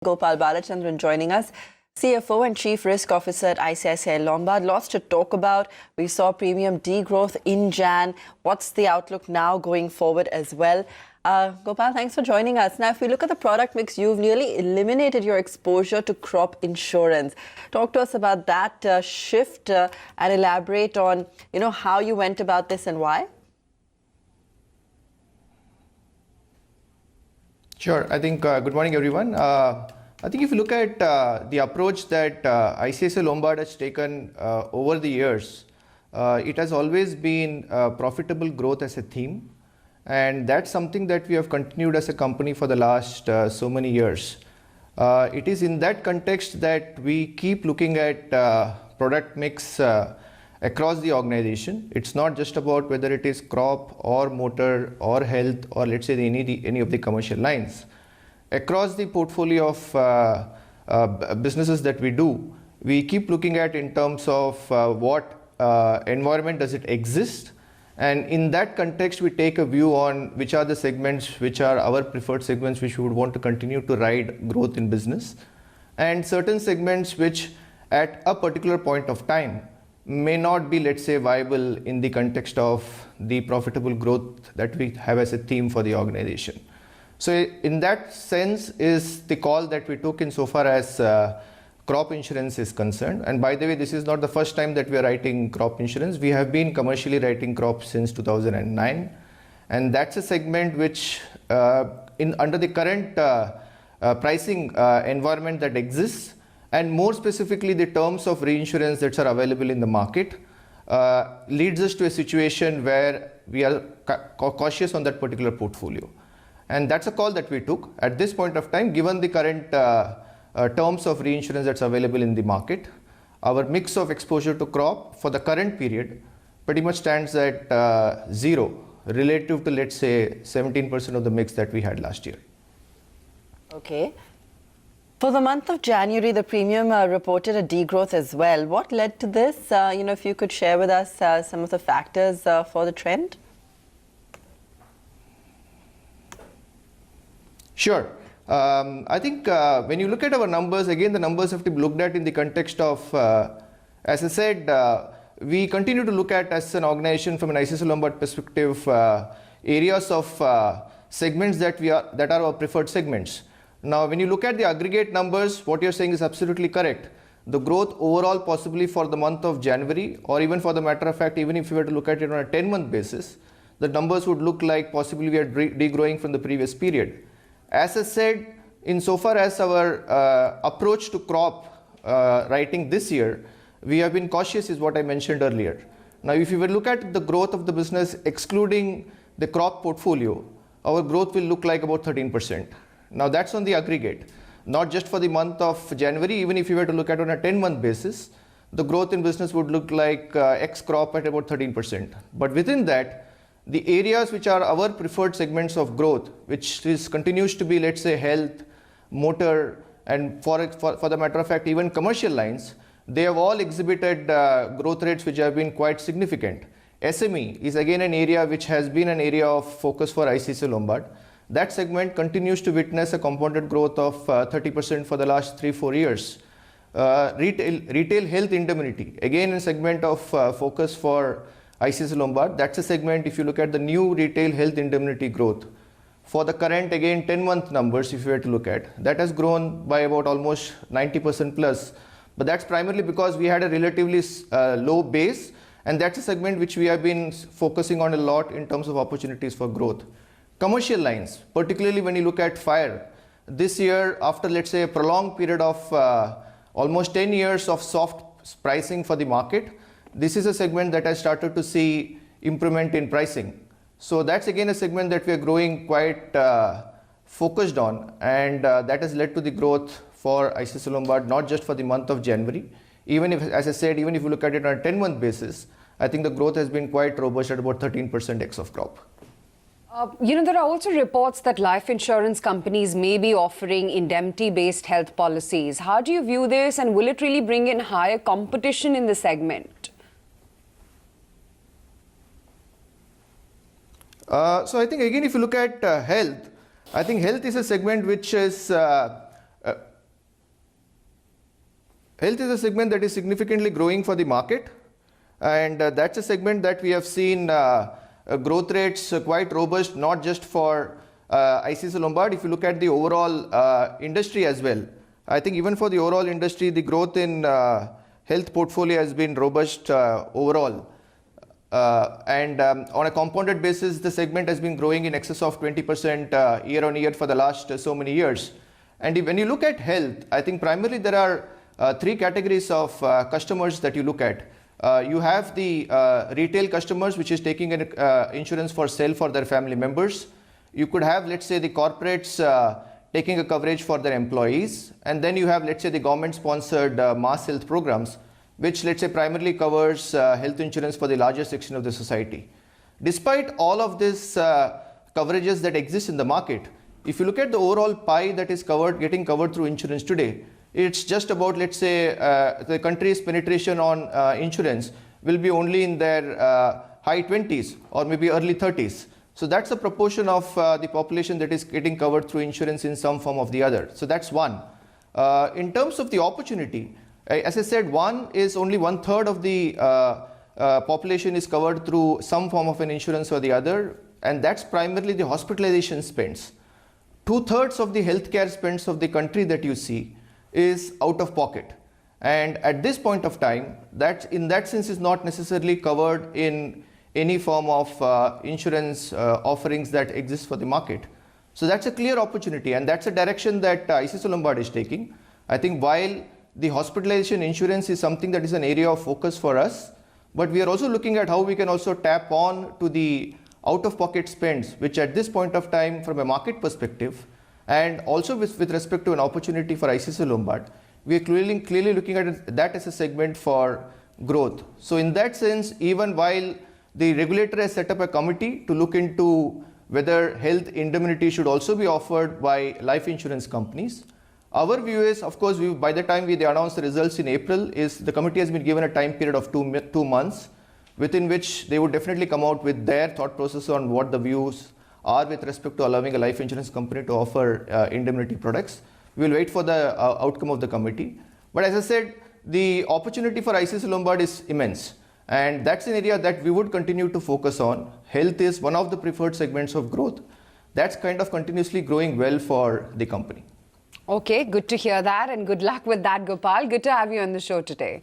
Gopal Balachandran joining us, CFO and Chief Risk Officer at ICICI Lombard. Lots to talk about. We saw premium degrowth in Jan. What's the outlook now going forward as well? Gopal, thanks for joining us. Now, if we look at the product mix, you've nearly eliminated your exposure to crop insurance. Talk to us about that shift and elaborate on, how you went about this and why. Sure. I think, good morning, everyone. I think if you look at the approach that ICICI Lombard has taken over the years, it has always been profitable growth as a theme. And that's something that we have continued as a company for the last so many years. It is in that context that we keep looking at product mix across the organization. It's not just about whether it is crop or motor or health or let's say any of the commercial lines. Across the portfolio of businesses that we do, we keep looking at in terms of what environment does it exist, and in that context we take a view on which are the segments which are our preferred segments which we would want to continue to ride growth in business, and certain segments which at a particular point of time may not be, let's say, viable in the context of the profitable growth that we have as a theme for the organization. So in that sense is the call that we took insofar as crop insurance is concerned. And by the way, this is not the first time that we are writing crop insurance. We have been commercially writing crop since 2009. And that's a segment which under the current pricing environment that exists, and more specifically the terms of reinsurance that are available in the market, leads us to a situation where we are cautious on that particular portfolio. And that's a call that we took at this point of time, given the current terms of reinsurance that's available in the market. Our mix of exposure to crop for the current period pretty much stands at 0 relative to, let's say, 17% of the mix that we had last year. Okay. For the month of January, the premium reported a degrowth as well. What led to this? If you could share with us some of the factors for the trend. Sure. I think when you look at our numbers, again, the numbers have to be looked at in the context of, as I said, we continue to look at as an organization from an ICICI Lombard perspective, areas of segments that are our preferred segments. Now, when you look at the aggregate numbers, what you're saying is absolutely correct. The growth overall possibly for the month of January, or even for the matter of fact, even if you were to look at it on a 10-month basis, the numbers would look like possibly we are degrowing from the previous period. As I said, insofar as our approach to crop writing this year, we have been cautious is what I mentioned earlier. Now, if you were to look at the growth of the business excluding the crop portfolio, our growth will look like about 13%. Now, that's on the aggregate, not just for the month of January. Even if you were to look at it on a 10-month basis, the growth in business would look like X crop at about 13%. But within that, the areas which are our preferred segments of growth, which continues to be, let's say, health, motor, and for the matter of fact, even commercial lines, they have all exhibited growth rates which have been quite significant. SME is again an area which has been an area of focus for ICICI Lombard. That segment continues to witness a compounded growth of 30% for the last 3-4 years. Retail health indemnity, again a segment of focus for ICICI Lombard. That's a segment, if you look at the new retail health indemnity growth, for the current, again, 10-month numbers, if you were to look at, that has grown by about almost 90% plus. But that's primarily because we had a relatively low base, and that's a segment which we have been focusing on a lot in terms of opportunities for growth. Commercial lines, particularly when you look at fire, this year, after, let's say, a prolonged period of almost 10 years of soft pricing for the market, this is a segment that has started to see improvement in pricing. So that's again a segment that we are growing quite focused on, and that has led to the growth for ICICI Lombard, not just for the month of January. Even if, as I said, even if you look at it on a 10-month basis, I think the growth has been quite robust at about 13% X of crop. There are also reports that life insurance companies may be offering indemnity-based health policies. How do you view this, and will it really bring in higher competition in the segment? So I think again, if you look at health, I think health is a segment which is Health is a segment that is significantly growing for the market, and that's a segment that we have seen growth rates quite robust, not just for ICICI Lombard. If you look at the overall industry as well, I think even for the overall industry, the growth in health portfolio has been robust overall. On a compounded basis, the segment has been growing in excess of 20% year on year for the last so many years. And when you look at health, I think primarily there are three categories of customers that you look at. You have the retail customers, which is taking an insurance for self for their family members. You could have, let's say, the corporates taking a coverage for their employees. And then you have, let's say, the government-sponsored mass health programs, which, let's say, primarily covers health insurance for the larger section of the society. Despite all of these coverages that exist in the market, if you look at the overall pie that is getting covered through insurance today, it's just about, let's say, the country's penetration on insurance will be only in their high 20s or maybe early 30s. So that's a proportion of the population that is getting covered through insurance in some form or the other. So that's one. In terms of the opportunity, as I said, one is only 1/3 of the population is covered through some form of an insurance or the other, and that's primarily the hospitalization spends. 2/3 of the healthcare spends of the country that you see is out of pocket, and at this point of time, that in that sense is not necessarily covered in any form of insurance offerings that exist for the market. So that's a clear opportunity, and that's a direction that ICICI Lombard is taking. I think while the hospitalization insurance is something that is an area of focus for us, but we are also looking at how we can also tap on to the out-of-pocket spends, which at this point of time, from a market perspective, and also with respect to an opportunity for ICICI Lombard, we are clearly looking at that as a segment for growth. So in that sense, even while the regulator has set up a committee to look into whether health indemnity should also be offered by life insurance companies, our view is, of course, by the time we announce the results in April, is the committee has been given a time period of 2 months, within which they would definitely come out with their thought process on what the views are with respect to allowing a life insurance company to offer indemnity products. We will wait for the outcome of the committee. But as I said, the opportunity for ICICI Lombard is immense, and that's an area that we would continue to focus on. Health is one of the preferred segments of growth. That's kind of continuously growing well for the company. Okay, good to hear that, and good luck with that, Gopal. Good to have you on the show today.